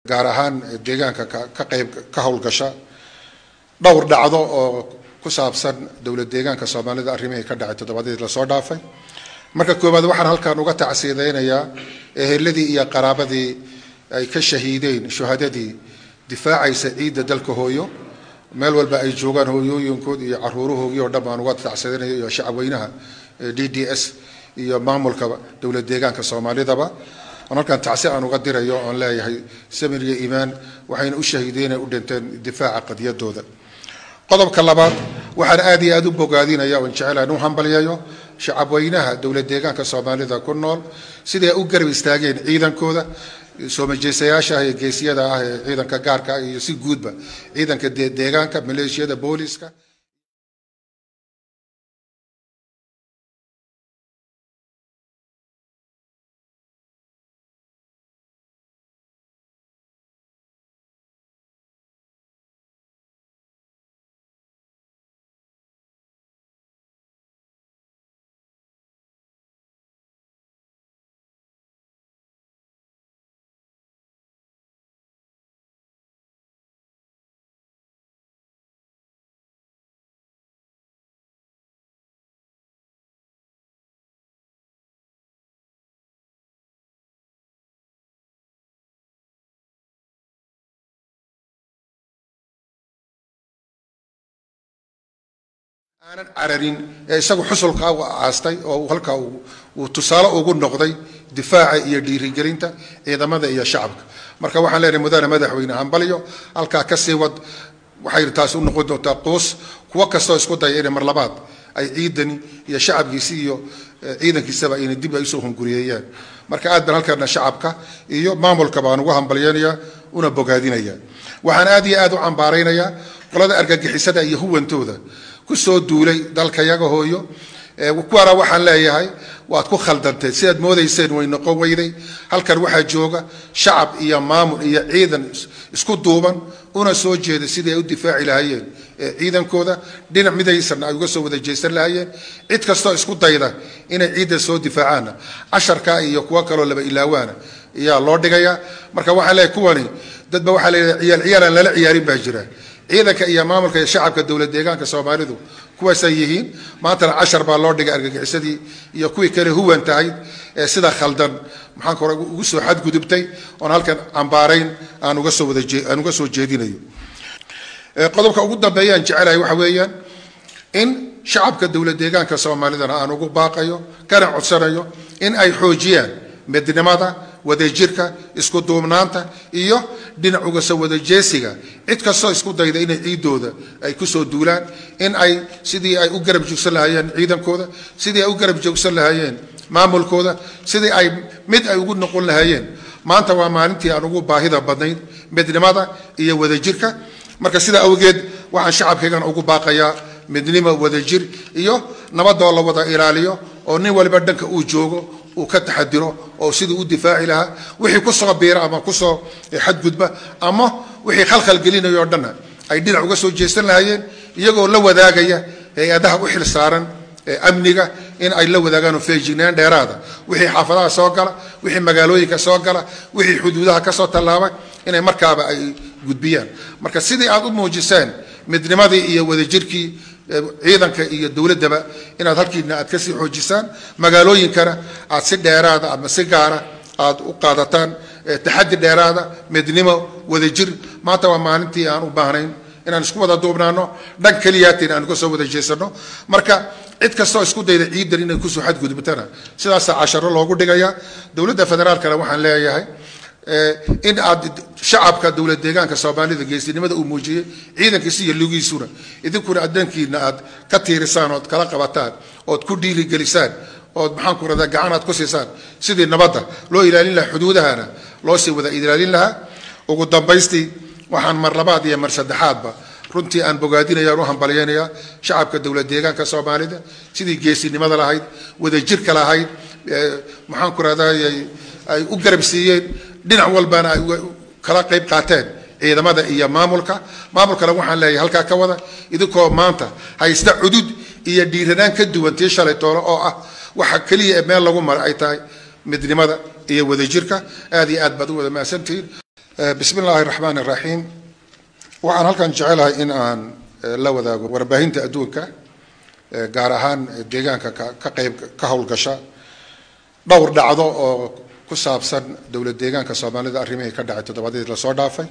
gaar ahaan deegaanka ka qayb ka howlgasha dhowr dhacdo oo ku saabsan dawlad deegaanka Soomaalida arrimihii ka dhacay toddobaadkii la soo dhaafay marka koobaad waxaan halkaan uga tacsiideynayaa eheladii iyo qaraabadii ay ka shahiideen shuhadadii difaacaysa ciidda dalka hooyo meel walba ay joogaan hooyooyinkood iyo caruurahoodii oo dhammaan uga tacsiideynayo iyo shacabweynaha DDS iyo maamulka dawlad deegaanka Soomaalidaba halkaan tacsi aan uga dirayo aan leeyahay samir iyo iimaan waxayna u shahiideen u dhinteen difaaca qadiyadooda qodobka labaad waxaan aad iyo aad u bogaadinayaa oo jecelahay inuu hambaliyayo shacabweynaha dawlad deegaanka Soomaalida ku nool sidii ay u garab istaageen ciidankooda soo majeesayaasha iyo geesiyada ah ee ciidanka gaarka ah iyo si guudba ciidanka deegaanka maleeshiyada booliska aanan cararin isagu xusulka aastay oo halka uu tusaale ugu noqday difaaca iyo dhiirigelinta ciidamada iyo shacabka marka waxaan leenahay mudane madaxweyne hambaliyo halka ka sii wad waxay taas u noqon doontaa qoos kuwa kastoo isku day in mar labaad ay ciidani iyo shacabkiisa iyo ciidankiisaba in dib ay soo hunguriyeen marka aad baan halkaana shacabka iyo maamulka baan ugu hambalyeynaya una bogaadinaya waxaan aad iyo aad u cambaareynayaa qolada argagixisada iyo huwantooda ku soo duulay dalka yaga hooyo kuwaana waxaan leeyahay waad ku khaldantay sidaad moodayseen way noqon weyday halkan waxaa jooga shacab iyo maamul iyo ciidan isku duuban una soo jeeda sidii ay u difaaci lahaayeen ciidankooda dhinac midaysan ay uga soo wada jeesan lahaayeen cid kastoo isku dayda inay ciidan soo difaacaan casharka iyo kuwa kaloo laba ilaawaana ayaa loo dhigayaa marka waxaan leeyahay kuwani dadba waxaa leeyahay ciyaaran lala ciyaarin baa jira ciidanka iyo maamulka iyo shacabka dawlad deegaanka Soomaalidu kuwaas ay yihiin maanta cashar baa loo dhigay argagixisadii iyo kuwii kale huwan tahay sida khaldan maxaan kor ugu soo xad gudubtay oo halkan ambaarayn aan uga soo jeedinayo qodobka ugu dambeeyaan jecelahay waxa weeyaan in shacabka dawlad deegaanka Soomaalida aan ugu baaqayo kana codsanayo in ay xoojiyaan midnimada wadajirka isku duubnaanta iyo dhinac uga soo wada jeesiga cid kastoo isku dayda inay ciidooda ay ku soo duulaan in ay sidii ay u garab joogsan lahaayeen ciidankooda sidii ay u garab joogsan lahaayeen maamulkooda sidii ay mid ay ugu noqon lahaayeen maanta waa maalintii aan ugu baahida badnayd midnimada iyo wadajirka marka sida awgeed waxaan shacabkayga ugu baaqayaa midnimo wadajir iyo nabadoo la wada ilaaliyo oo nin walba dhanka uu joogo uu ka taxadiro oo sidii u difaaci lahaa wixii ku soo biira ama ku soo xadgudba ama wixii khalkhal gelinayo dhanna ay dhinac uga soo jeesan lahaayeen iyagoo la wadaagaya hay'adaha u xil saaran amniga in ay la wadaagaan feejignaan dheeraada wixii xaafadaha soo gala wixii magaalooyinka soo gala wixii xuduudaha ka soo tallaabay inay markaaba ay gudbiyaan marka sidii aad u muujiseen midnimadii iyo wadajirkii ciidanka iyo dawladaba inaad halkiina aad ka sii xoojisaan magaalooyinkana aad si dheeraada ama si gaara aad u qaadataan taxaddi dheeraada midnimo wadajir maanta waa maalintii aan u baahnayn inaan isku wada duubnaano dhan keliyaatiin aan uga soo wada jeesano marka cid kastoo isku dayda ciidan inay kusoo xadgudubtana sidaasa casharo loogu dhigayaa dawladda federaalkana waxaan leeyahay in aad shacabka dawlad deegaanka Soomaalida geesinimada uu muujiyay ciidankiisa iyo lugiisuna idinkuna adankiina aad ka tiirisaan oo kala qabataan oo ku dhiili gelisaan oo maxaan ku radaa gacan aad ku siisaan sidii nabadda loo ilaalin lahaa xuduudahana loo sii wada ilaalin lahaa ugu dambaystii waxaan mar labaad iyo mar saddexaadba runtii aan bogaadinayaa oo hambalyeynaya shacabka dawlad deegaanka Soomaalida sidii geesinimada lahayd wadajirka lahayd maxaan ku radaa ay u garab siiyeen dhinac walbana ay kala qayb qaateen ciidamada iyo maamulkana waxaan leeyahay halka ka wada idinkoo maanta haysta cudud iyo dhiiranaan ka duwan tii shalay toona oo ah waxa kaliya meel lagu mar ay tahay midnimada iyo wadajirka aad iyo aad baad u wada maasantiin بسم الله الرحمن الرحيم وأنا هلكن جعلها إن أن لا وذاك ورباهين تأدونك جارهان ديجان كقيب كهول قشة دور دعوة كساب سن دولة ديجان كسامانة الرمي كدعت تبادل الصور دافع